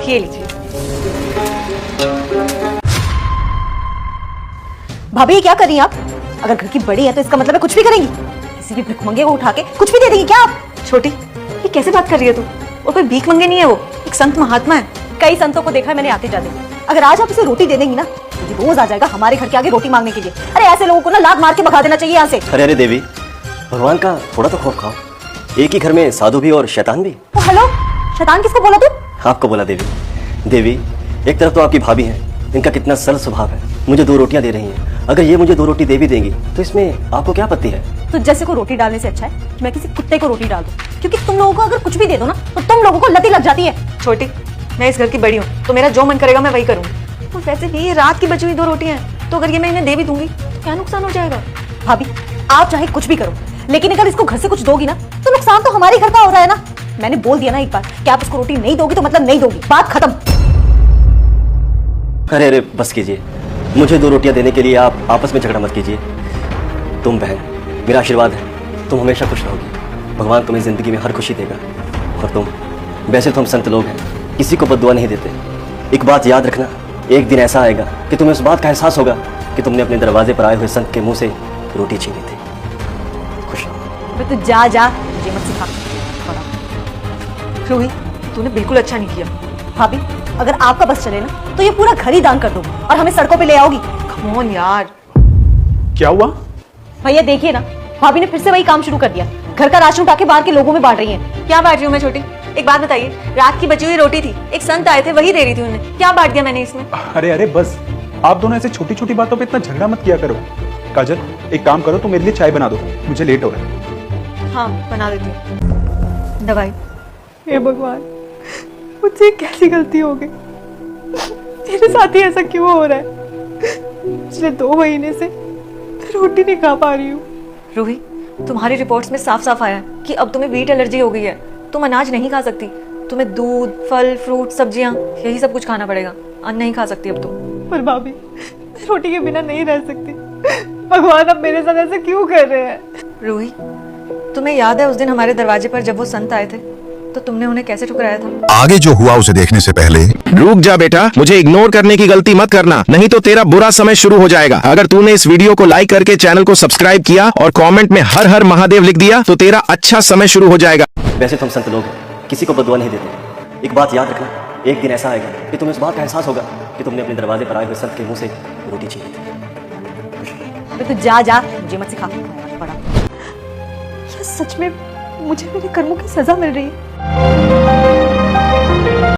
ये लीजिए। भाभी क्या कर रही हैं आप? अगर घर की बड़ी है तो इसका मतलब है कुछ भी करेंगी। किसी भी भिखमंगे को उठा के कुछ भी दे देंगी क्या आप? छोटी, ये कैसे बात कर रही है तू? वो कोई भीख मंगे नहीं है, वो एक संत महात्मा है। कई संतों को देखा है मैंने आते जाते। अगर आज आप इसे रोटी दे देंगी ना तो ये रोज आ जाएगा हमारे घर के आगे रोटी मांगने के लिए। अरे ऐसे लोगों को ना लात मार के भगा देना चाहिए यहाँ से। अरे अरे देवी, भगवान का थोड़ा तो खौफ खाओ। एक ही घर में साधु भी और शैतान भी। ओ हेलो, शैतान किसको बोला तू? आपको बोला देवी। देवी, एक तरफ तो आपकी भाभी है, इनका कितना सरल स्वभाव है, मुझे 2 रोटियां दे रही हैं। अगर ये मुझे 2 रोटी दे भी देंगी तो इसमें आपको क्या आपत्ति है? तो जैसे को रोटी डालने से अच्छा है कि मैं किसी कुत्ते को रोटी डाल दूं, क्योंकि तुम लोगों को अगर कुछ भी दे दो ना तो तुम लोगों को लती लग जाती है। छोटी, मैं इस घर की बड़ी हूँ तो मेरा जो मन करेगा मैं वही करूंगी। तो वैसे भी ये रात की बची हुई 2 रोटियां हैं, तो अगर ये मैं इन्हें दे भी दूंगी तो क्या नुकसान हो जाएगा? भाभी, आप चाहे कुछ भी करो, लेकिन अगर इसको घर से कुछ दोगी ना तो नुकसान तो हमारे घर का हो रहा है ना। मैंने बोल दिया ना एक बार कि आप इसको रोटी नहीं दोगी तो मतलब नहीं दोगी, बात खत्म। अरे अरे बस कीजिए, मुझे 2 रोटियां देने के लिए आप आपस में झगड़ा मत कीजिए। तुम बहन, मेरा आशीर्वाद है, तुम हमेशा खुश रहोगी। भगवान तुम्हें जिंदगी में हर खुशी देगा। और तुम, वैसे तो हम संत लोग हैं, किसी को बद्दुआ नहीं देते। एक बात याद रखना, एक दिन ऐसा आएगा कि तुम्हें उस बात का एहसास होगा कि तुमने अपने दरवाजे पर आए हुए संत के मुंह से रोटी छीनी थी। खुश रहो। तू जा जा, मुझे मत सिखा। रूही, तूने बिल्कुल अच्छा नहीं किया। भाभी, अगर आपका बस चले ना तो ये पूरा घर ही दान कर दो और हमें सड़कों पे ले आओगी। कम ऑन यार। क्या हुआ? भैया देखिए ना, भाभी ने फिर से वही काम शुरू कर दिया। घर का राशन उठा के बाहर के लोगों में बांट रही है। क्या बांट रही हूँ मैं छोटी? एक बात बताइए, रात की बची हुई रोटी थी, एक संत आए थे वही दे रही थी उन्हें, क्या बांट दिया मैंने इसमें? अरे अरे बस, आप दोनों ऐसे छोटी छोटी बातों पे इतना झगड़ा मत किया करो। काजल, एक काम करो, तुम मेरे लिए चाय बना दो, मुझे लेट हो रहा है। हाँ बना देती हूँ। दवाई। हे भगवान, मुझसे कैसी गलती हो गई? मेरे साथ ही ऐसा क्यों हो रहा है? पिछले 2 महीने से रोटी नहीं खा पा रही हूँ। रूही, तुम्हारी रिपोर्ट्स में साफ साफ आया है कि अब तुम्हें वीट एलर्जी हो गई है। तुम अनाज नहीं खा सकती, तुम्हें दूध, फल, फ्रूट, सब्जियां यही सब कुछ खाना पड़ेगा। अन्न नहीं खा सकती अब तुम। पर भाभी, मैं रोटी के बिना नहीं रह सकती। भगवान अब मेरे साथ ऐसा क्यों कर रहे हैं? रूही, तुम्हें याद है उस दिन हमारे दरवाजे पर जब वो संत आए थे तो तुमने उन्हें कैसे ठुकराया था? आगे जो हुआ उसे देखने से पहले रुक जा बेटा, मुझे इग्नोर करने की गलती मत करना, नहीं तो तेरा बुरा समय शुरू हो जाएगा। अगर तूने इस वीडियो को लाइक करके चैनल को सब्सक्राइब किया और कमेंट में हर हर महादेव लिख दिया तो तेरा अच्छा समय शुरू हो जाएगा। वैसे तो हम संत लोग हैं, किसी को बद्दुआ नहीं देते। एक बात याद रखना, एक दिन ऐसा आएगा कि तुम्हें इस बात का एहसास होगा कि तुमने अपने दरवाजे पर आए हुए संत के मुंह से रोटी छीनी थी। तो जा जा, मुझे मत सिखा। बड़ा क्या सच में मुझे मेरे कर्मों की सजा मिल रही है?